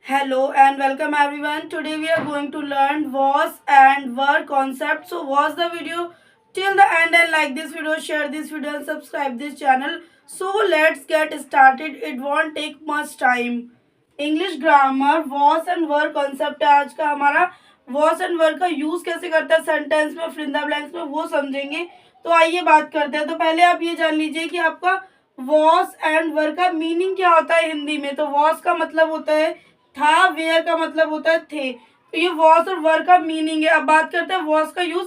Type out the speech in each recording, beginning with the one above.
Hello and welcome everyone. Today we are going to learn was and were concept. So watch the video till the end and like this video, share this video and subscribe this channel. So let's get started. It won't take much time. English grammar was and were concept है आज का हमारा। Was and वर का use कैसे करता है sentence में, फ्रिंदा blanks में, वो समझेंगे। तो आइए बात करते हैं। तो पहले आप ये जान लीजिए कि आपका वॉस एंड वर का मीनिंग क्या होता है हिंदी में। तो वॉस का मतलब होता है था, वेयर का मतलब होता है थे। तो ये वॉस और वर का मीनिंग है। अब बात करते हैं वॉस का यूज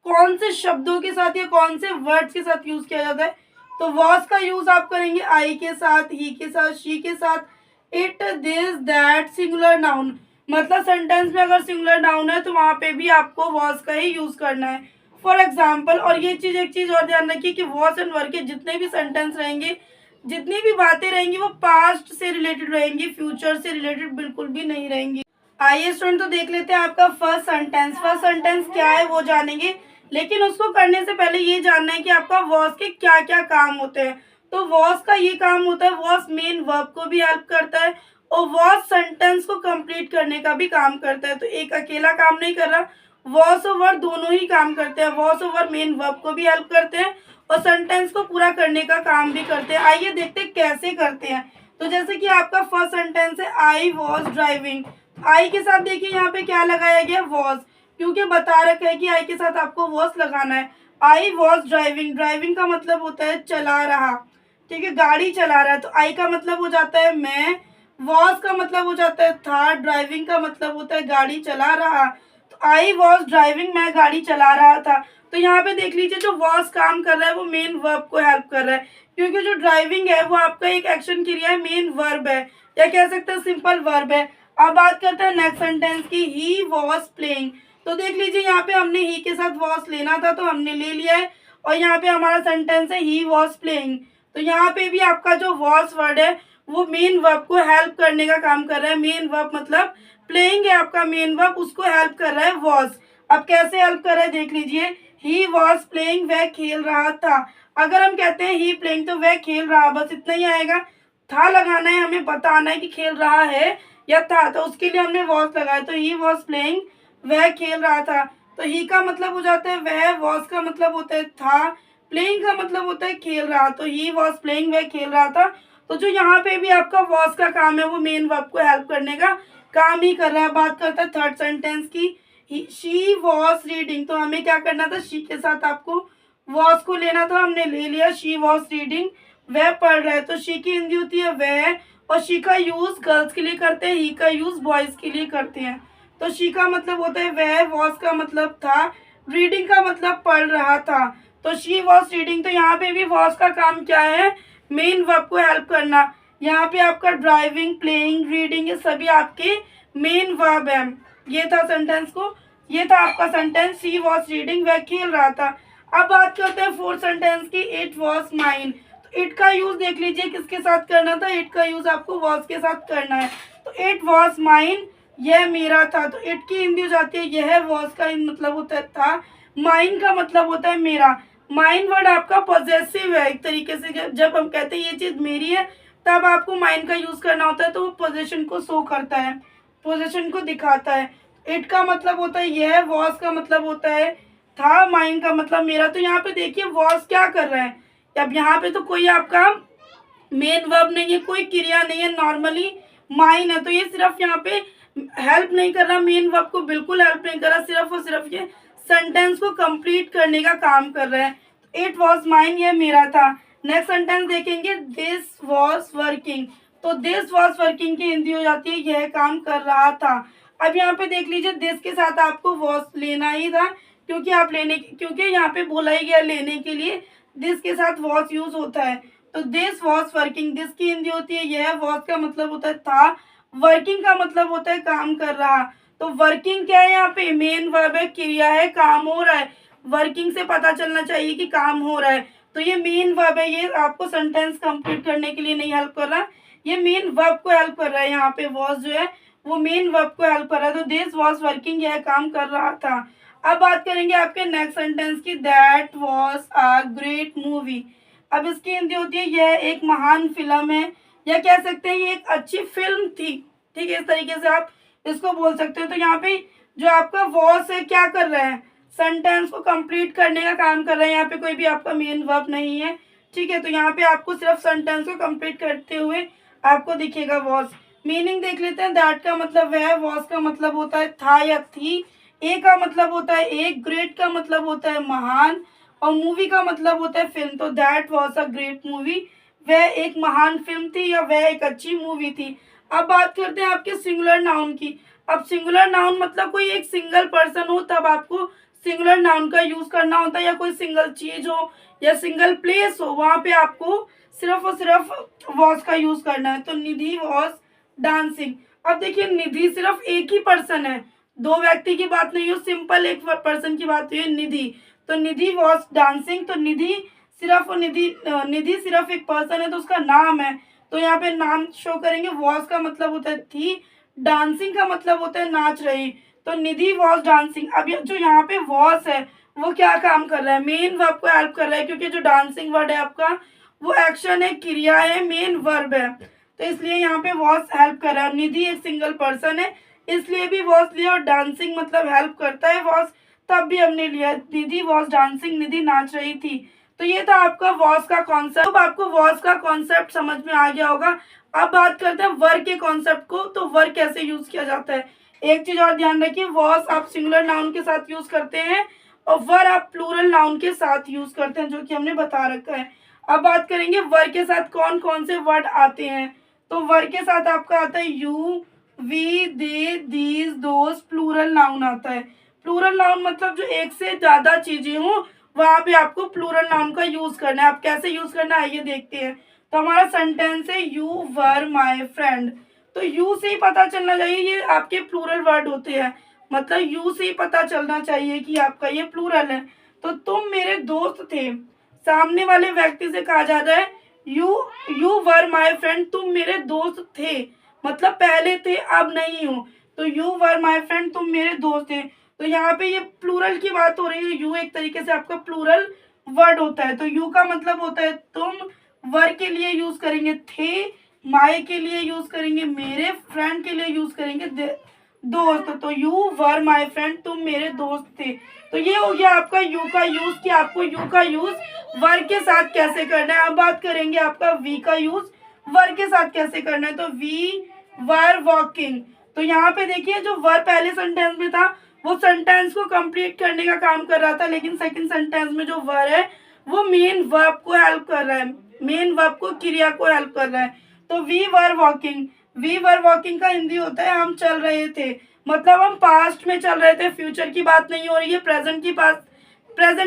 कौन से शब्दों के साथ या कौन से वर्ड्स के साथ यूज किया जाता है। तो वॉस का यूज आप करेंगे आई के साथ, ही के साथ, शी के साथ, it, this, that, singular noun. मतलब सेंटेंस में अगर सिंगुलर नाउन है तो वहां पे भी आपको वॉस का ही यूज करना है। फॉर एग्जाम्पल, और ये चीज एक चीज और ध्यान रखिए कि वॉस एंड वर के जितने भी सेंटेंस रहेंगे, जितनी भी बातें रहेंगी, वो पास्ट से रिलेटेड रहेंगी, फ्यूचर से रिलेटेड बिल्कुल भी नहीं रहेंगी। आइए स्टूडेंट, तो देख लेते हैं आपका फर्स्ट सेंटेंस। फर्स्ट सेंटेंस क्या है वो जानेंगे, लेकिन उसको करने से पहले ये जानना है कि आपका वॉस के क्या क्या काम होते हैं। तो वॉस का ये काम होता है, वॉस मेन वर्ब को भी हेल्प करता है और वॉस सेंटेंस को कंप्लीट करने का भी काम करता है। तो एक अकेला काम नहीं कर रहा, वॉस और वर्ब दोनों ही काम करते हैं। वॉस और वर्ब मेन वर्ब को भी हेल्प करते हैं और सेंटेंस को पूरा करने का काम भी करते हैं। आइए देखते हैं कैसे करते हैं। तो जैसे कि आपका फर्स्ट सेंटेंस है आई वॉज ड्राइविंग। आई के साथ देखिए यहाँ पे क्या लगाया गया, वॉज, क्योंकि बता रखा है कि आई के साथ आपको वॉज लगाना है। आई वॉज ड्राइविंग, ड्राइविंग का मतलब होता है चला रहा, ठीक है, गाड़ी चला रहा है। तो आई का मतलब हो जाता है मैं, वॉज का मतलब हो जाता है था, ड्राइविंग का मतलब होता है गाड़ी चला रहा। तो आई वॉज ड्राइविंग, मैं गाड़ी चला रहा था। तो यहाँ पे देख लीजिए जो वॉज काम कर रहा है वो मेन वर्ब को हेल्प कर रहा है, क्योंकि जो ड्राइविंग है वो आपका एक एक्शन क्रिया है, मेन वर्ब है, या कह सकते हैं सिंपल वर्ब है। अब बात करते हैं नेक्स्ट सेंटेंस की, ही वॉज प्लेइंग। तो देख लीजिए यहाँ पे हमने ही के साथ वॉज लेना था तो हमने ले लिया है, और यहाँ पे हमारा सेंटेंस है ही वॉज प्लेइंग। तो यहाँ पे भी आपका जो वॉज वर्ड है वो मेन वर्ब को हेल्प करने का काम कर रहा है। मेन वर्ब मतलब प्लेइंग है आपका मेन वर्ब, उसको हेल्प कर रहा है वॉज। अब कैसे हेल्प कर रहा है देख लीजिए, ही वॉज प्लेइंग, वह खेल रहा था। अगर हम कहते हैं ही प्लेइंग तो वह खेल रहा, बस इतना ही आएगा। था लगाना है, हमें बताना है कि खेल रहा है या था, तो उसके लिए हमने वॉज लगाया। तो ही वॉज प्लेइंग, वह खेल रहा था। तो ही का मतलब हो जाता है वह, वॉज का मतलब होता है था, प्लेइंग का मतलब होता है खेल रहा। तो ही वॉज प्लेइंग, वह खेल रहा था। तो जो यहाँ पे भी आपका वॉज का काम है वो मेन वर्ब को हेल्प करने का काम ही कर रहा है। बात करते हैं थर्ड सेंटेंस की, शी वॉज रीडिंग। तो हमें क्या करना था, शी के साथ आपको वॉज को लेना था, हमने ले लिया। शी वॉज रीडिंग, वह पढ़ रहा है। तो शी की हिंदी होती है वह, और शी का यूज गर्ल्स के लिए करते हैं, ही का यूज बॉयज के लिए करते हैं। तो शी का मतलब होता है वह, वॉज का मतलब था, रीडिंग का मतलब पढ़ रहा था। तो शी वॉज रीडिंग। तो यहाँ पे भी वॉज का काम क्या है, मेन वर्ब को हेल्प करना। यहाँ पे आपका ड्राइविंग, प्लेइंग, रीडिंग, ये सभी आपके मेन वर्ब है। ये था सेंटेंस को, ये था आपका सेंटेंस, शी वॉज रीडिंग, वह खेल रहा था। अब बात करते हैं फोर्थ सेंटेंस की, इट वॉज माइन। तो इट का यूज देख लीजिए किसके साथ करना था, इट का यूज आपको वॉज के साथ करना है। तो इट वॉज माइन, यह मेरा था। तो इट की हिंदी हो जाती है यह, वॉज का मतलब होता है था, माइन का मतलब होता है मेरा। माइन वर्ड आपका पॉजेसिव है एक तरीके से। जब हम कहते हैं ये चीज मेरी है तब आपको माइन का यूज करना होता है, तो वो पोजीशन को शो करता है, पोजीशन को दिखाता है। इट का मतलब होता है यह, वॉज का मतलब होता है था, माइन का मतलब मेरा। तो यहाँ पे देखिए वॉज क्या कर रहा है, अब यहाँ पे तो कोई आपका मेन वर्ब नहीं है, कोई क्रिया नहीं है, नॉर्मली माइन है। तो ये सिर्फ यहाँ पे हेल्प नहीं कर रहा, मेन वर्ब को बिल्कुल हेल्प नहीं कर रहा, सिर्फ और सिर्फ ये सेंटेंस को कंप्लीट करने का काम कर रहा है। इट वॉज माइन, ये मेरा था। नेक्स्ट सेंटेंस देखेंगे, दिस वॉज वर्किंग। तो दिस वॉज वर्किंग की हिंदी हो जाती है यह काम कर रहा था। अब यहाँ पे देख लीजिए दिस के साथ आपको वॉज लेना ही था, क्योंकि आप क्योंकि यहाँ पे बोला ही गया लेने के लिए, दिस के साथ वॉज यूज होता है। तो दिस वॉज वर्किंग, दिस की हिंदी होती है यह, वॉज का मतलब होता है था, वर्किंग का मतलब होता है काम कर रहा। तो वर्किंग क्या है, यहाँ पे मेन वर्ब है, क्रिया है, काम हो रहा है। वर्किंग से पता चलना चाहिए कि काम हो रहा है। तो ये मेन वर्ब है, ये आपको सेंटेंस कंप्लीट करने के लिए नहीं हेल्प कर रहा, ये मेन वर्ब को हेल्प कर रहा है। यहाँ पे वॉज जो है वो मेन वर्ब को हेल्प कर रहा है। तो दिस वॉज वर्किंग, यह काम कर रहा था। अब बात करेंगे आपके नेक्स्ट सेंटेंस की, that was a great movie. अब इसकी हिंदी होती है यह एक महान फिल्म है, या कह सकते हैं ये एक अच्छी फिल्म थी, ठीक है, इस तरीके से आप इसको बोल सकते हो। तो यहाँ पे जो आपका वॉस है क्या कर रहा है, सेंटेंस को कंप्लीट करने का काम कर रहा है। यहाँ पे कोई भी आपका मेन वर्ब नहीं है, ठीक है। तो यहाँ पे आपको सिर्फ सेंटेंस को कंप्लीट करते हुए आपको दिखेगा वॉस। मीनिंग देख लेते हैं। दैट का मतलब वह, वॉस का मतलब होता है था या थी, ए का मतलब होता है एक, ग्रेट का मतलब होता है महान, और मूवी का मतलब होता है फिल्म। तो that was a great movie, वह एक महान फिल्म थी या वह एक अच्छी मूवी थी। अब बात करते हैं आपके सिंगुलर नाउन की। अब सिंगुलर नाउन मतलब कोई एक सिंगल पर्सन हो तब आपको सिंगुलर नाउन का यूज करना होता है, या कोई सिंगल चीज हो या सिंगल प्लेस हो, वहां पे आपको सिर्फ और सिर्फ वॉज का यूज करना है। तो निधि वॉज डांसिंग। अब देखिए निधि सिर्फ एक ही पर्सन है, दो व्यक्ति की बात नहीं हो, सिंपल एक पर्सन की बात हुई है, निधि। तो निधि वॉज डांसिंग, तो निधि सिर्फ एक पर्सन है तो उसका नाम है, तो यहाँ पे नाम शो करेंगे। वॉज का मतलब होता है थी, डांसिंग का मतलब होता है नाच रही, तो निधि वॉज डांसिंग। अब जो यहाँ पे वॉज है वो क्या काम कर रहा है, मेन वर्ब को हेल्प कर रहा है, क्योंकि जो डांसिंग वर्ड है आपका वो एक्शन है, क्रिया है, मेन वर्ब है, तो इसलिए यहाँ पे वॉज हेल्प कर रहा है। निधि एक सिंगल पर्सन है इसलिए भी वॉज लिया, और डांसिंग मतलब हेल्प करता है वॉज, तब भी हमने लिया। निधि वॉज डांसिंग, निधि नाच रही थी। तो ये था आपका वॉज का कॉन्सेप्ट। अब आपको वॉज का कॉन्सेप्ट समझ में आ गया होगा। अब बात करते हैं वर्ब के कॉन्सेप्ट को। तो वर्ब कैसे यूज किया जाता है, एक चीज और ध्यान रखिए, वॉज आप सिंगुलर नाउन के साथ यूज करते हैं और वर्ब आप प्लूरल नाउन के साथ यूज करते हैं, जो कि हमने बता रखा है। अब बात करेंगे वर्ब के साथ कौन कौन से वर्ड आते हैं। तो वर्ब के साथ आपका आता है you, we, they, these, those, plural noun आता है। प्लूरल नाउन मतलब जो एक से ज्यादा चीजें हों वहां पे आपको प्लूरल नाउन का यूज करना है। आप कैसे यूज करना है ये देखते हैं। तो हमारा सेंटेंस है यू वर माई फ्रेंड, तो यू से ही पता चलना चाहिए ये आपके प्लूरल वर्ड होते हैं, मतलब यू से ही पता चलना चाहिए कि आपका ये प्लूरल है। तो तुम मेरे दोस्त थे, सामने वाले व्यक्ति से कहा जा रहा है you you were my friend, तुम मेरे दोस्त थे, मतलब पहले थे अब नहीं हो। तो यू वर माई फ्रेंड, तुम मेरे दोस्त थे। तो यहाँ पे ये प्लूरल की बात हो रही है, यू एक तरीके से आपका प्लूरल वर्ड होता है। तो यू का मतलब होता है तुम, वर के लिए यूज करेंगे थे, माई के लिए यूज करेंगे मेरे, फ्रेंड के लिए यूज करेंगे दोस्त। तो यू वर माई फ्रेंड, तुम मेरे दोस्त थे। तो ये हो गया आपका यू का यूज, कि आपको यू का यूज वर के साथ कैसे करना है। अब बात करेंगे आपका वी का यूज वर के साथ कैसे करना है। तो वी वर वॉकिंग, तो यहाँ पे देखिए जो वर पहले सेंटेंस में था वो सेंटेंस को कंप्लीट करने का काम कर रहा था, लेकिन सेकंड सेंटेंस में जो वर है वो मेन वर्ब को हेल्प कर रहा है, मेन वर्ब को, क्रिया को हेल्प कर रहा है। तो we were walking, we were walking का हिंदी होता है हम चल रहे थे, मतलब हम पास्ट में चल रहे थे, फ्यूचर की बात नहीं हो रही है, प्रेजेंट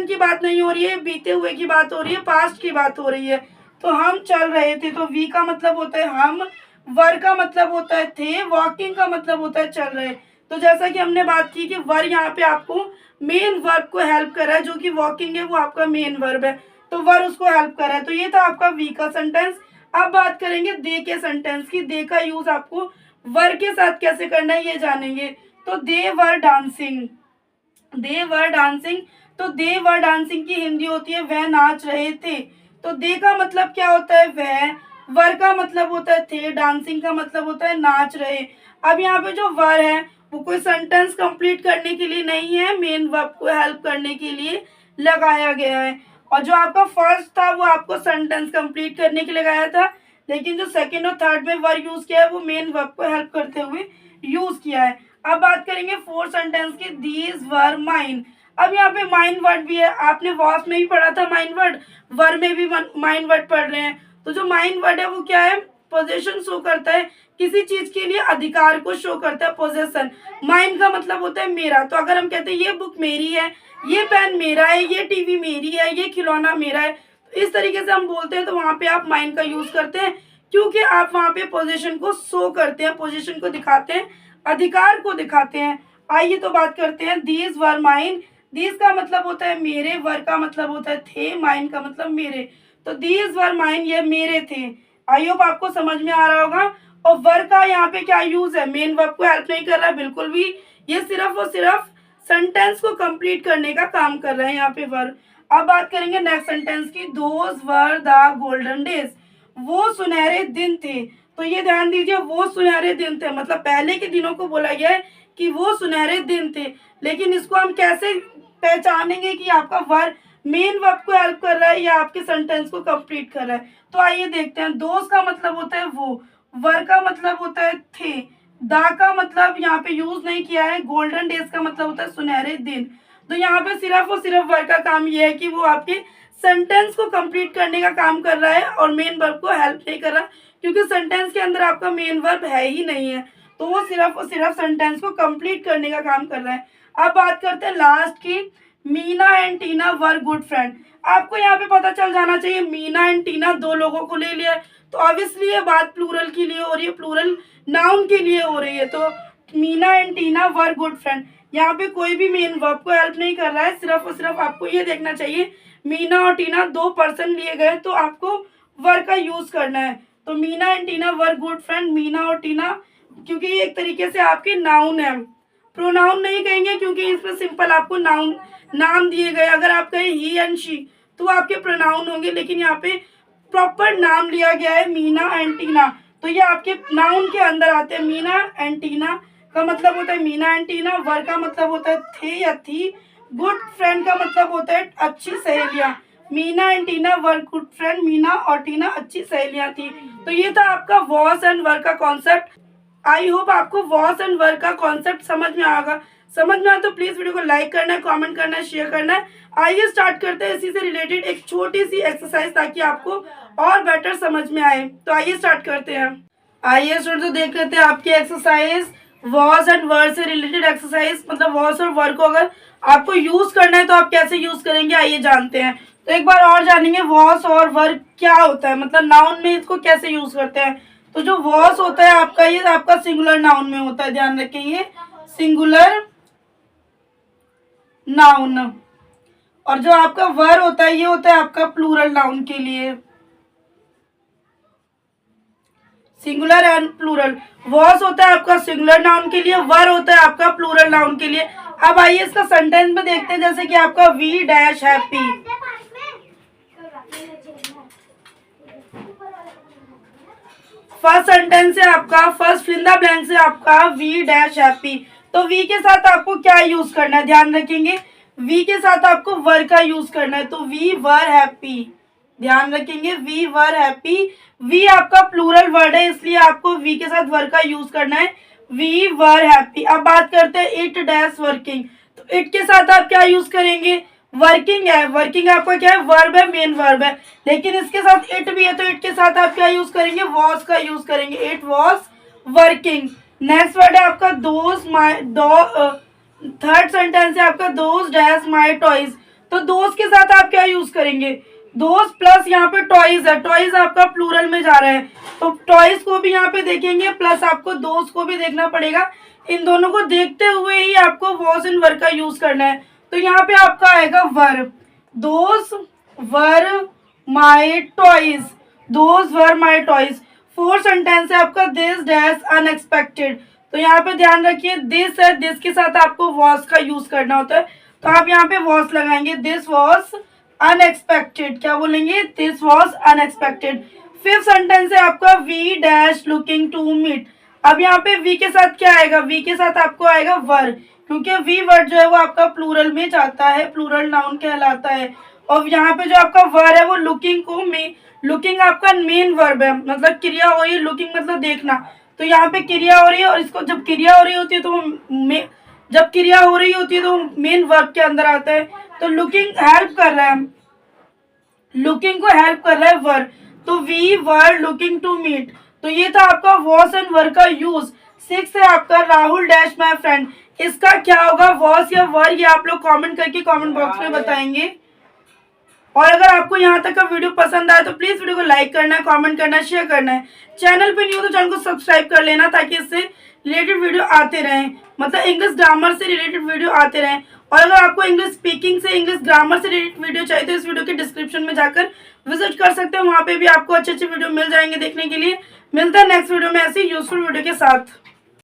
की बात नहीं हो रही है, बीते हुए की बात हो रही है, पास्ट की बात हो रही है। तो हम चल रहे थे, तो वी का मतलब होता है हम, वर का मतलब होता है थे, वॉकिंग का मतलब होता है चल रहे। तो जैसा कि हमने बात की कि वर यहाँ पे आपको मेन वर्ब को हेल्प कर रहा है, जो कि वॉकिंग है वो आपका मेन वर्ब है, तो वर उसको हेल्प कर रहा है। तो ये था आपका वी का सेंटेंस। अब बात करेंगे दे के सेंटेंस की। दे का यूज आपको वर के साथ कैसे करना है ये जानेंगे। तो दे वर डांसिंग, दे वर डांसिंग, तो दे वर डांसिंग की हिंदी होती है वह नाच रहे थे। तो दे का मतलब क्या होता है वह, वर का मतलब होता है थे, डांसिंग का मतलब होता है नाच रहे। अब यहाँ पे जो वर है वो कोई सेंटेंस कंप्लीट करने के लिए नहीं है, मेन वर्ब को हेल्प करने के लिए लगाया गया है। और जो आपका फर्स्ट था वो आपको सेंटेंस कंप्लीट करने के लिए लगाया था, लेकिन जो सेकंड और थर्ड में वर्ब यूज किया है वो मेन वर्ब को हेल्प करते हुए यूज किया है। अब बात करेंगे फोर्थ सेंटेंस की, दीज वर माइन। अब यहाँ पे माइन वर्ड भी है, आपने वॉस में भी पढ़ा था माइन वर्ड, वर में भी माइन वर्ड पढ़ रहे हैं। तो जो माइन वर्ड है वो क्या है, पोजेशन शो करता है, किसी चीज के लिए अधिकार को शो करता है, पोजेशन। माइन का मतलब होता है मेरा। तो अगर हम कहते हैं ये बुक मेरी है, ये पेन मेरा है, ये टीवी मेरी है, ये खिलौना मेरा है, तो इस तरीके से हम बोलते हैं, तो वहां पे आप माइन का यूज करते हैं, क्योंकि आप वहां पे पोजीशन को शो करते हैं, पोजीशन को दिखाते हैं, अधिकार को दिखाते हैं। आइए तो बात करते हैं दीज वर माइन। दीज का मतलब होता है मेरे, वर का मतलब होता है थे, माइन का मतलब मेरे। तो दीज वर माइन, ये मेरे थे। आई होप आपको समझ में आ रहा होगा। और वर का यहाँ पे क्या यूज है, मेन वर्ब को हेल्प नहीं कर रहा है बिल्कुल भी, ये सिर्फ और सिर्फ सेंटेंस को कंप्लीट करने का काम कर रहे हैं यहाँ पे वर। अब बात करेंगे नेक्स्ट सेंटेंस की, those were the golden days. वो सुनहरे दिन थे। तो ये ध्यान दीजिए, वो सुनहरे दिन थे मतलब पहले के दिनों को बोला गया है कि वो सुनहरे दिन थे। लेकिन इसको हम कैसे पहचानेंगे कि आपका वर्ब मेन वर्ब को हेल्प कर रहा है या आपके सेंटेंस को कंप्लीट कर रहा है? तो आइए देखते हैं। दोस्त का मतलब होता है वो, वर का मतलब होता है थे, दा का मतलब यहाँ पे यूज नहीं किया है, गोल्डन डेज का मतलब होता है सुनहरे दिन। तो यहाँ पे सिर्फ और सिर्फ वर्ब का काम ये है कि वो आपके सेंटेंस को कंप्लीट करने का काम कर रहा है और मेन वर्ब को हेल्प नहीं कर रहा, क्योंकि सेंटेंस के अंदर आपका मेन वर्ब है ही नहीं है। तो वो सिर्फ और सिर्फ सेंटेंस को कंप्लीट करने का काम कर रहा है। अब बात करते हैं लास्ट की, Meena and Tina were good friend. आपको यहाँ पे पता चल जाना चाहिए मीना एंड टीना दो लोगों को ले लिया है, तो ऑब्वियसली ये बात प्लूरल के लिए हो रही है, प्लूरल नाउन के लिए हो रही है। तो Meena and Tina were good friend, यहाँ पे कोई भी मेन वर्ब को हेल्प नहीं कर रहा है, सिर्फ और सिर्फ आपको ये देखना चाहिए मीना और टीना दो पर्सन लिए गए तो आपको वर का यूज करना है। तो Meena and Tina were good friend, Meena और टीना क्योंकि ये एक तरीके से आपके नाउन है, प्रोनाउन नहीं कहेंगे क्योंकि इसमें सिंपल आपको नाउन नाम दिए गए। अगर आप कहें ही एंड शी तो आपके प्रोनाउन होंगे, लेकिन यहाँ पे प्रॉपर नाम लिया गया है मीना एंड टीना, तो ये आपके नाउन के अंदर आते हैं। मीना एंड टीना का मतलब होता है मीना एंड टीना, वर का मतलब होता है थे या थी, गुड फ्रेंड का मतलब होता है अच्छी सहेलियां। Meena and Tina were good friend, Meena और टीना अच्छी सहेलियां थी। तो ये था आपका वॉस एंड वर का कॉन्सेप्ट। आई होप आपको वॉस एंड वर का कॉन्सेप्ट समझ में आएगा। समझ में आया तो प्लीज वीडियो को लाइक करना है, कमेंट करना है, शेयर करना है। आइए स्टार्ट करते हैं इसी से रिलेटेड एक छोटी सी एक्सरसाइज ताकि आपको और बेटर समझ में आए। तो आइए स्टार्ट करते हैं। आइए स्टूडेंट्स तो देख लेते हैं आपकी एक्सरसाइज वॉस एंड वर से रिलेटेड एक्सरसाइज। मतलब वॉस और वर को अगर आपको यूज करना है तो आप कैसे यूज करेंगे आइए जानते हैं। तो एक बार और जानेंगे वॉस और वर क्या होता है, मतलब नाउन में इसको कैसे यूज करते हैं। तो जो वॉस होता है आपका, ये आपका सिंगुलर नाउन में होता है, ध्यान रखेंगे सिंगुलर नाउन। और जो आपका वर होता है ये होता है आपका प्लूरल नाउन के लिए, सिंगुलर एंड प्लूरल। वॉस होता है आपका सिंगुलर नाउन के लिए, वर होता है आपका प्लूरल नाउन के लिए। अब आइए इसका सेंटेंस में देखते हैं, जैसे कि आपका we dash happy. First sentence है आपका, first fill in the blank से आपका वी डैश हैप्पी। तो वी के साथ आपको क्या यूज करना है, ध्यान रखेंगे वी के साथ आपको वर का यूज करना है। तो वी वर हैप्पी, ध्यान रखेंगे वी वर हैप्पी। वी आपका प्लूरल वर्ड है इसलिए आपको वी के साथ वर का यूज करना है, वी वर हैप्पी। अब बात करते हैं इट डैश वर्किंग। तो इट के साथ आप क्या यूज करेंगे, वर्किंग है, वर्किंग आपका क्या है वर्ब है, मेन वर्ब है, लेकिन इसके साथ इट भी है तो इट के साथ आप क्या यूज करेंगे, वॉज का यूज करेंगे, it was working. Next word है आपका दोस्त माई थर्ड सेंटेंस है आपका दोस्त डैश माई टॉयज। तो दोस्त के साथ आप क्या यूज करेंगे, दोस्त प्लस यहाँ पे टॉयज है, टॉयज आपका प्लूरल में जा रहा है तो टॉयज को भी यहाँ पे देखेंगे प्लस आपको दोस्त को भी देखना पड़ेगा। इन दोनों को देखते हुए ही आपको वॉज एंड वर का यूज करना है। तो यहाँ पे आपका आएगा वर, दोस्त वर माई टॉयज, दोस्त वर माई टॉयज। फोर्थ सेंटेंस है आपका दिस डैश अनएक्सपेक्टेड। तो यहाँ पे ध्यान रखिए दिस है, दिस के साथ आपको वॉज का यूज करना होता है तो आप यहाँ पे वॉज लगाएंगे, दिस वॉज अनएक्सपेक्टेड। क्या बोलेंगे, this was unexpected. Fifth sentence है आपका we dash looking to meet. अब यहाँ पे वी के साथ क्या आएगा, वी के साथ आपको आएगा वर, क्योंकि वी वर्ड जो है वो आपका प्लूरल में जाता है, प्लूरल नाउन कहलाता है। और यहाँ पे जो आपका वर है वो लुकिंग को में, लुकिंग आपका मेन वर्ब है, मतलब क्रिया हो रही है, लुकिंग मतलब देखना। तो यहाँ पे क्रिया हो रही है और इसको जब क्रिया हो रही होती है तो वो जब क्रिया हो रही होती है तो मेन वर्ब के अंदर आता है। तो लुकिंग हेल्प कर रहा है, लुकिंग को हेल्प कर रहा है वर। तो we were looking to meet. तो ये था आपका वॉस एंड वर का यूज। सिक्स है आपका राहुल डैश माई फ्रेंड। इसका क्या होगा, वॉस या वर, ये आप लोग कमेंट करके कमेंट बॉक्स में बताएंगे। और अगर आपको यहाँ तक का वीडियो पसंद आए तो प्लीज वीडियो को लाइक करना है, कमेंट करना है, शेयर करना है। चैनल पे नहीं हो तो चैनल को सब्सक्राइब कर लेना ताकि इससे रिलेटेड वीडियो आते रहें, मतलब इंग्लिश ग्रामर से रिलेटेड वीडियो आते रहें। और अगर आपको इंग्लिश स्पीकिंग से, इंग्लिश ग्रामर से रिलेटेड वीडियो चाहिए तो इस वीडियो के डिस्क्रिप्शन में जाकर विजिट कर सकते हैं, वहाँ पे भी आपको अच्छे अच्छे वीडियो मिल जाएंगे देखने के लिए। मिलता है नेक्स्ट वीडियो में ऐसी यूजफुल वीडियो के साथ।